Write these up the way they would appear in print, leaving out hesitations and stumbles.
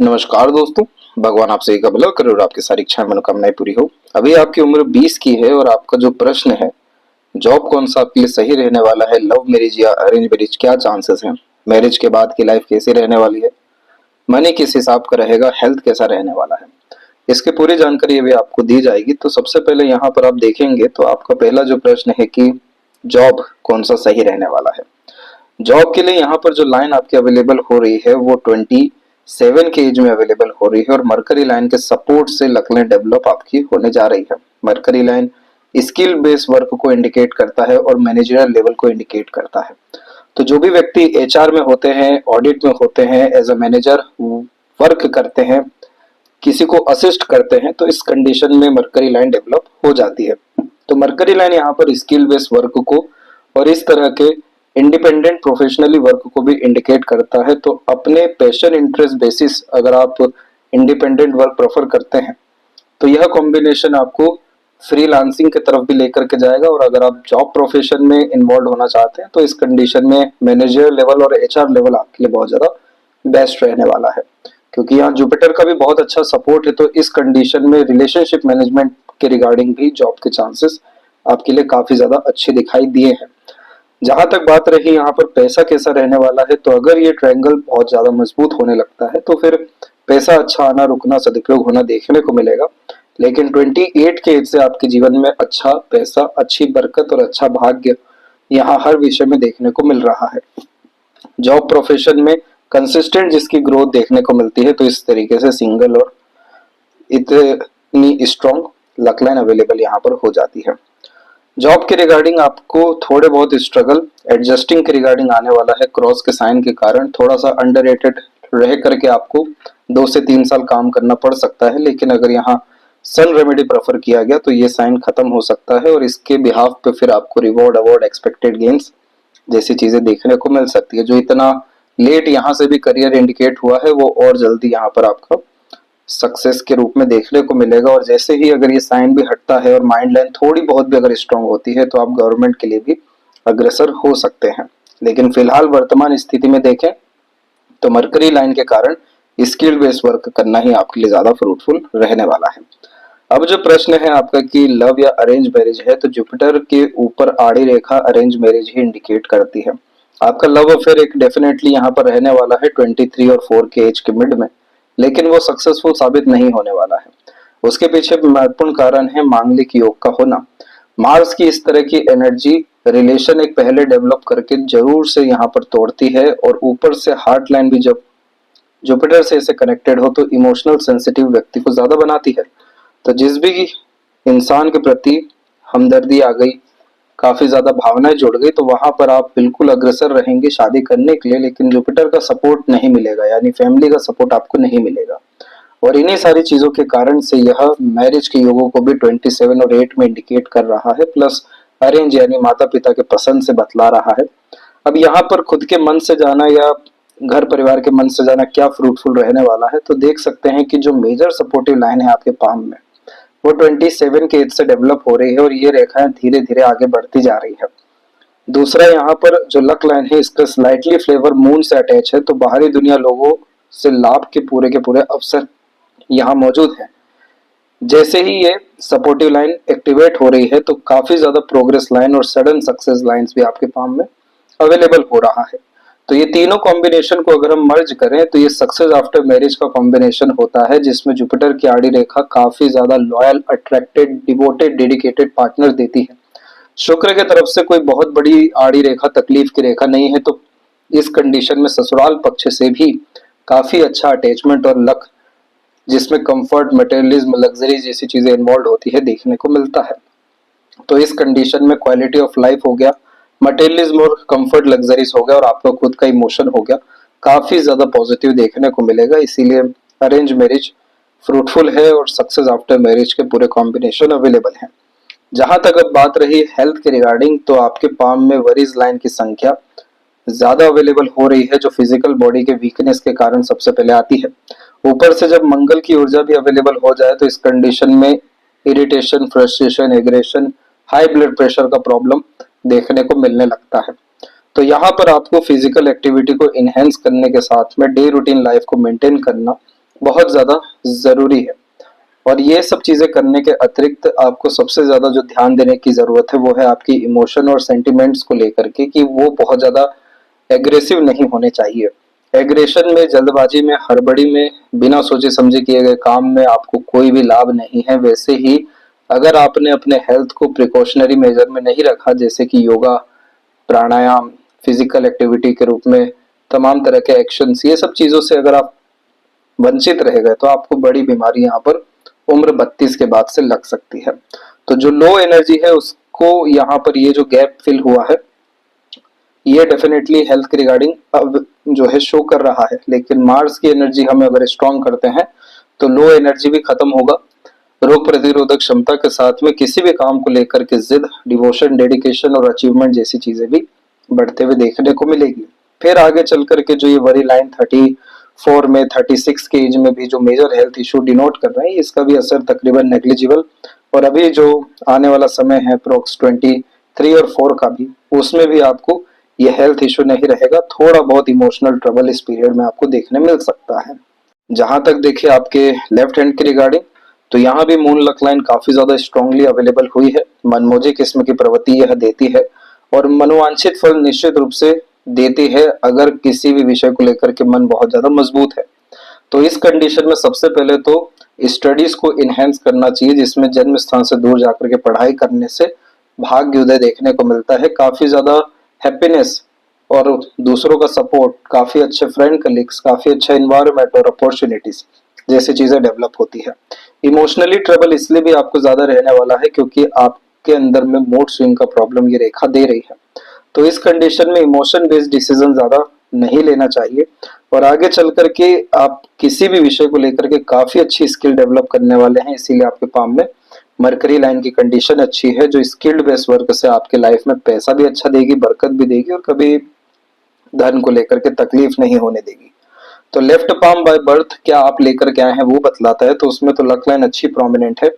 नमस्कार दोस्तों। भगवान आपसे एक भला करे और आपकी सारी इच्छाएं मनोकामनाएं पूरी हो। अभी आपकी उम्र 20 की है और आपका जो प्रश्न है, जॉब कौन सा आपके लिए सही रहने वाला है, लव मैरिज या अरेंज मैरिज, क्या चांसेस हैं, मैरिज के बाद की लाइफ कैसी रहने वाली है, मनी किस हिसाब का रहेगा, हेल्थ कैसा रहने वाला है, इसकी पूरी जानकारी अभी आपको दी जाएगी। तो सबसे पहले यहाँ पर आप देखेंगे तो आपका पहला जो प्रश्न है कि जॉब कौन सा सही रहने वाला है। जॉब के लिए यहाँ पर जो लाइन आपकी अवेलेबल हो रही है वो 27 के एज में अवेलेबल हो रही है और मरकरी लाइन के सपोर्ट से लकलें डेवलप आपकी होने जा रही है। Mercury line skill based work को इंडिकेट करता है और मैनेजरियल लेवल को इंडिकेट करता है। तो जो भी व्यक्ति एचआर में होते हैं, ऑडिट में होते हैं, एज अ मैनेजर वर्क करते हैं, किसी को असिस्ट करते हैं, तो इस कंडीशन में मरकरी लाइन डेवलप हो जाती है। तो मरकरी लाइन यहाँ पर स्किल बेस्ड वर्क को और इस तरह के इंडिपेंडेंट प्रोफेशनली वर्क को भी इंडिकेट करता है। तो अपने पैशन इंटरेस्ट बेसिस अगर आप इंडिपेंडेंट वर्क प्रेफर करते हैं तो यह कॉम्बिनेशन आपको फ्रीलांसिंग की तरफ भी लेकर के जाएगा। और अगर आप जॉब प्रोफेशन में इन्वॉल्व होना चाहते हैं तो इस कंडीशन में मैनेजर लेवल और एचआर लेवल आपके लिए बहुत ज्यादा बेस्ट रहने वाला है, क्योंकि यहाँ जुपिटर का भी बहुत अच्छा सपोर्ट है। तो इस कंडीशन में रिलेशनशिप मैनेजमेंट के रिगार्डिंग भी जॉब के चांसेस आपके लिए काफी ज्यादा अच्छे दिखाई दिए हैं। जहां तक बात रही यहाँ पर पैसा कैसा रहने वाला है, तो अगर ये ट्रायंगल बहुत ज्यादा मजबूत होने लगता है तो फिर पैसा अच्छा आना, रुकना, सदुपयोग होना देखने को मिलेगा। लेकिन 28 के एज से आपके जीवन में अच्छा पैसा, अच्छी बरकत और अच्छा भाग्य यहाँ हर विषय में देखने को मिल रहा है। जॉब प्रोफेशन में कंसिस्टेंट जिसकी ग्रोथ देखने को मिलती है, तो इस तरीके से सिंगल और इतनी स्ट्रॉन्ग लकलाइन अवेलेबल यहाँ पर हो जाती है। जॉब के रिगार्डिंग आपको थोड़े बहुत स्ट्रगल एडजस्टिंग के रिगार्डिंग आने वाला है। क्रॉस के साइन के कारण थोड़ा सा अंडररेटेड रह करके आपको 2 से 3 साल काम करना पड़ सकता है। लेकिन अगर यहाँ सन रेमेडी प्रेफर किया गया तो ये साइन खत्म हो सकता है और इसके बिहाफ पे फिर आपको रिवॉर्ड, अवार्ड, एक्सपेक्टेड गेन्स जैसी चीजें देखने को मिल सकती है। जो इतना लेट यहाँ से भी करियर इंडिकेट हुआ है वो और जल्दी यहाँ पर आपका सक्सेस के रूप में देखने को मिलेगा। और जैसे ही अगर ये साइन भी हटता है और माइंड लाइन थोड़ी बहुत भी अगर स्ट्रांग होती है तो आप गवर्नमेंट के लिए भी अग्रसर हो सकते हैं। लेकिन फिलहाल वर्तमान स्थिति में देखें तो मरकरी लाइन के कारण स्किल बेस्ड वर्क करना ही आपके लिए ज्यादा फ्रूटफुल रहने वाला है। अब जो प्रश्न है आपका कि लव या अरेंज मैरिज है, तो जुपिटर के ऊपर आड़ी रेखा अरेंज मैरिज ही इंडिकेट करती है। आपका लव अफेयर एक डेफिनेटली यहाँ पर रहने वाला है 23 और 4 के एज के मिड में, लेकिन वो सक्सेसफुल साबित नहीं होने वाला है। उसके पीछे महत्वपूर्ण कारण है मांगलिक योग का होना। मार्स की इस तरह की एनर्जी रिलेशन एक पहले डेवलप करके जरूर से यहाँ पर तोड़ती है और ऊपर से हार्ट लाइन भी जब जुपिटर से इसे कनेक्टेड हो तो इमोशनल सेंसिटिव व्यक्ति को ज्यादा बनाती है। तो जिस भी इंसान के प्रति हमदर्दी आ गई, काफी ज्यादा भावनाएं जुड़ गई, तो वहां पर आप बिल्कुल अग्रसर रहेंगे शादी करने के लिए। लेकिन जुपिटर का सपोर्ट नहीं मिलेगा, यानी फैमिली का सपोर्ट आपको नहीं मिलेगा। और इन्हीं सारी चीजों के कारण से यह मैरिज के योगों को भी 27 और 8 में इंडिकेट कर रहा है, प्लस अरेंज यानी माता पिता के पसंद से बतला रहा है। अब यहाँ पर खुद के मन से जाना या घर परिवार के मन से जाना क्या फ्रूटफुल रहने वाला है, तो देख सकते हैं कि जो मेजर सपोर्टिव लाइन है आपके पाम में वो 27 के एज से डेवलप हो रही है और ये रेखाएं धीरे धीरे आगे बढ़ती जा रही है। दूसरा यहाँ पर जो लक लाइन है इसका स्लाइटली फ्लेवर मून से अटैच है, तो बाहरी दुनिया लोगों से लाभ के पूरे अवसर यहाँ मौजूद है। जैसे ही ये सपोर्टिव लाइन एक्टिवेट हो रही है तो काफी ज्यादा प्रोग्रेस लाइन और सडन सक्सेस लाइंस भी आपके पाम में अवेलेबल हो रहा है। तो ये तीनों कॉम्बिनेशन को अगर हम मर्ज करें तो ये सक्सेस आफ्टर मैरिज का कॉम्बिनेशन होता है, जिसमें जुपिटर की आड़ी रेखा काफी ज्यादा loyal, attracted, devoted, dedicated partner देती है। शुक्र की तरफ से कोई बहुत बड़ी आड़ी रेखा, तकलीफ की रेखा नहीं है, तो इस कंडीशन में ससुराल पक्ष से भी काफी अच्छा अटैचमेंट और लक, जिसमें कंफर्ट, मटेरियलिज्म, लग्जरी जैसी चीजें इन्वॉल्व होती है, देखने को मिलता है। तो इस कंडीशन में क्वालिटी ऑफ लाइफ हो गया, मटेरियलिज्म और कंफर्ट, लग्जरीज हो गया और आपका खुद का इमोशन हो गया, काफी ज्यादा पॉजिटिव देखने को मिलेगा। इसीलिए अरेंज मैरिज फ्रूटफुल है और सक्सेस आफ्टर मैरिज के पूरे कॉम्बिनेशन अवेलेबल हैं। जहां तक अब बात रही हेल्थ के रिगार्डिंग, तो आपके पाम में वरीज लाइन की संख्या ज्यादा अवेलेबल हो रही है, जो फिजिकल बॉडी के वीकनेस के कारण सबसे पहले आती है। ऊपर से जब मंगल की ऊर्जा भी अवेलेबल हो जाए तो इस कंडीशन में irritation, frustration, aggression, high blood pressure का प्रॉब्लम देखने को मिलने लगता है। तो यहाँ पर आपको फिजिकल एक्टिविटी को इनहेंस करने के साथ में डे रूटीन लाइफ को मेंटेन करना बहुत ज़्यादा ज़रूरी है। और ये सब चीज़ें करने के अतिरिक्त आपको सबसे ज़्यादा जो ध्यान देने की ज़रूरत है वो है आपकी इमोशन और सेंटिमेंट्स को लेकर के, कि वो बहुत ज़्यादा एग्रेसिव नहीं होने चाहिए। एग्रेशन में, जल्दबाजी में, हड़बड़ी में, बिना सोचे समझे किए गए काम में आपको कोई भी लाभ नहीं है। वैसे ही अगर आपने अपने हेल्थ को प्रिकॉशनरी मेजर में नहीं रखा, जैसे कि योगा, प्राणायाम, फिजिकल एक्टिविटी के रूप में तमाम तरह के एक्शंस, ये सब चीज़ों से अगर आप वंचित रह गए तो आपको बड़ी बीमारी यहाँ पर उम्र 32 के बाद से लग सकती है। तो जो लो एनर्जी है उसको यहाँ पर ये जो गैप फिल हुआ है, ये डेफिनेटली हेल्थ के रिगार्डिंग अब जो है शो कर रहा है। लेकिन मार्स की एनर्जी हमें अगर स्ट्रॉन्ग करते हैं तो लो एनर्जी भी खत्म होगा। रोग प्रतिरोधक क्षमता के साथ में किसी भी काम को लेकर के जिद, डिवोशन, डेडिकेशन और अचीवमेंट जैसी चीजें भी बढ़ते हुए देखने को मिलेगी। फिर आगे चल करके जो ये वरी लाइन 34 में, 36 के एज में भी जो मेजर हेल्थ इशू डिनोट कर रहे हैं, इसका भी असर तकरीबन नेग्लिजिबल। और अभी जो आने वाला समय है अप्रोक्स 23 और 4 का भी, उसमें भी आपको ये हेल्थ इशू नहीं रहेगा। थोड़ा बहुत इमोशनल ट्रबल इस पीरियड में आपको देखने मिल सकता है। जहां तक देखिए आपके लेफ्ट हैंड के रिगार्डिंग, तो यहाँ भी मून लक लाइन काफी ज्यादा स्ट्रांगली अवेलेबल हुई है। मनमोजी किस्म की प्रवृत्ति यह देती है और मनोवांछित फल निश्चित रूप से देती है अगर किसी भी विषय को लेकर के मन बहुत ज्यादा मजबूत है। तो इस कंडीशन में सबसे पहले तो स्टडीज को इनहेंस करना चाहिए, जिसमें जन्म स्थान से दूर जाकर के पढ़ाई करने से भाग्योदय देखने को मिलता है, काफी ज्यादा हैप्पीनेस और दूसरों का सपोर्ट, काफी अच्छे फ्रेंड कलीग्स, काफी अच्छा इन्वायरमेंट और अपॉर्चुनिटीज जैसी चीजें डेवलप होती है। इमोशनली ट्रबल इसलिए भी आपको ज्यादा रहने वाला है क्योंकि आपके अंदर में मूड स्विंग का प्रॉब्लम ये रेखा दे रही है। तो इस कंडीशन में इमोशन बेस्ड डिसीजन ज्यादा नहीं लेना चाहिए। और आगे चल करके आप किसी भी विषय को लेकर के काफी अच्छी स्किल डेवलप करने वाले हैं, इसीलिए आपके पाम में मरकरी लाइन की कंडीशन अच्छी है, जो स्किल्ड बेस्ड वर्क से आपके लाइफ में पैसा भी अच्छा देगी, बरकत भी देगी और कभी धन को लेकर के तकलीफ नहीं होने देगी। तो लेफ्ट पाम बाय बर्थ क्या आप लेकर के आए हैं वो बतलाता है, तो उसमें तो लक लाइन अच्छी प्रोमिनेंट है।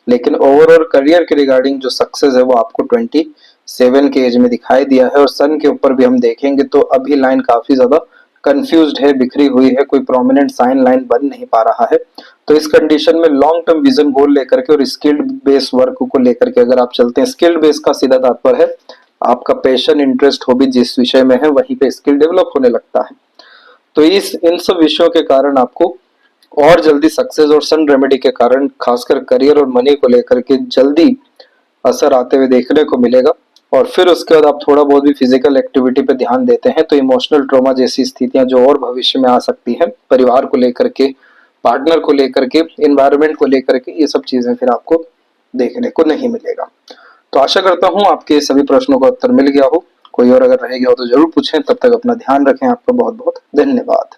लेकिन ओवरऑल करियर के रिगार्डिंग जो सक्सेस है वो आपको 27 के एज में दिखाई दिया है। और सन के ऊपर भी हम देखेंगे तो अभी लाइन काफी ज्यादा कंफ्यूज्ड है, बिखरी हुई है, कोई प्रोमिनेंट साइन लाइन बन नहीं पा रहा है। तो इस कंडीशन में लॉन्ग टर्म विजन गोल लेकर के और स्किल्ड बेस वर्क को लेकर के अगर आप चलते हैं, स्किल्ड बेस का सीधा तात्पर्य है आपका पैशन, इंटरेस्ट, हॉबी जिस विषय में है वहीं पे स्किल डेवलप होने लगता है। तो इस इन सब विषयों के कारण आपको और जल्दी सक्सेस और सन रेमेडी के कारण खासकर करियर और मनी को लेकर के जल्दी असर आते हुए देखने को मिलेगा। और फिर उसके बाद आप थोड़ा बहुत भी फिजिकल एक्टिविटी पे ध्यान देते हैं तो इमोशनल ट्रॉमा जैसी स्थितियां जो और भविष्य में आ सकती हैं, परिवार को लेकर के, पार्टनर को लेकर के, इन्वायरमेंट को लेकर के, ये सब चीजें फिर आपको देखने को नहीं मिलेगा। तो आशा करता हूँ आपके सभी प्रश्नों का उत्तर मिल गया हो। कोई और अगर रह गया हो तो जरूर पूछें। तब तक अपना ध्यान रखें। आपका बहुत बहुत धन्यवाद।